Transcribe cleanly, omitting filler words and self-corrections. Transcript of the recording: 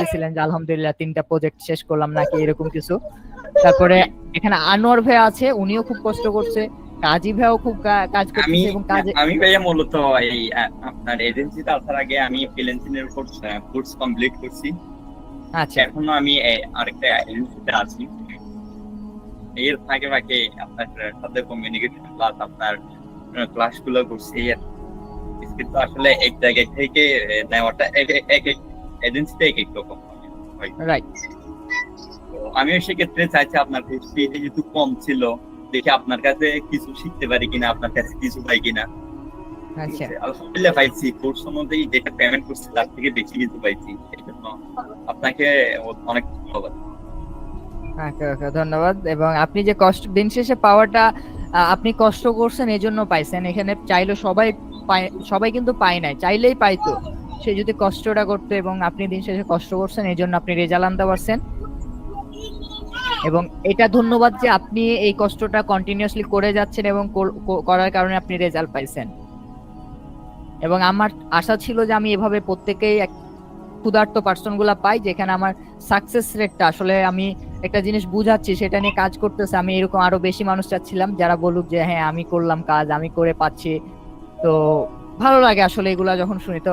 বলছিলেন যে আলহামদুলিল্লাহ 3টা প্রজেক্ট শেষ করলাম নাকি এরকম কিছু। তারপরে এখানে আনোয়ার ভাই আছে, উনিও খুব কষ্ট করছে, কাজী ভাইও খুব কাজ আমি করতেছে এবং কাজে আমি ভাইয়া মূলত এই আপনার এজেন্সিতে আসার আগে আমি ফ্রিল্যান্সিং এর কোর্স কমপ্লিট করছি। আচ্ছা এখনো আমি আরেকটা এজেন্সিতে আছি। এর ফাঁকে ফাঁকে আপনার সাথে কমিউনিকেশন প্লাস আপনার ক্লাস গুলো করছি। কিন্তু আসলে এক জায়গা থেকে নেওয়াটা এক এক এজেন্সিতে এক এক রকম হয়। রাইট। তো আমিও সেক্ষেত্রে চাইছি আপনার কোর্সটি যেহেতু কম ছিল, দেখি আপনার কাছে কিছু শিখতে পারি কিনা, আপনার কাছে কিছু পাই কিনা। আচ্ছা আলহামদুলিল্লাহ পাইছি, কোর্স অনুযায়ী যেটা পেমেন্ট করছি তার থেকে বেশি কিছু পাইছি, এই জন্য আপনাকে অনেক ধন্যবাদ। ওকে ওকে ধন্যবাদ। এবং আপনি যে কষ্ট দিন শেষে পাওয়াটা আপনি কষ্ট করছেন এই জন্য পাইছেন। এখানে চাইলে সবাই পায়, সবাই কিন্তু পায় নাই, চাইলেই পাইতো। সে যদি কষ্টটা করতো এবং আপনি দিন শেষে কষ্ট করছেন এই জন্য আপনি রেজাল্ট আনতে পারছেন। এবং এটা ধন্যবাদ যে আপনি এই কষ্টটা কন্টিনিউয়াসলি করে যাচ্ছেন এবং করার কারণে আপনি রেজাল্ট পাইছেন। এবং আমার আশা ছিল যে আমি এভাবে প্রত্যেকেই ক্ষুধার্ত পার্সন গুলা পাই, যেখানে আমার সাকসেস রেটটা আসলে আমি একটা জিনিস বুঝাচ্ছি সেটা নিয়ে কাজ করতেছে, আমি এরকম আরো বেশি মানুষ চাচ্ছিলাম যারা বলুক যে হ্যাঁ আমি করলাম কাজ, আমি করে পাচ্ছি। তো ভালো লাগে আসলে এগুলা যখন শুনি। তো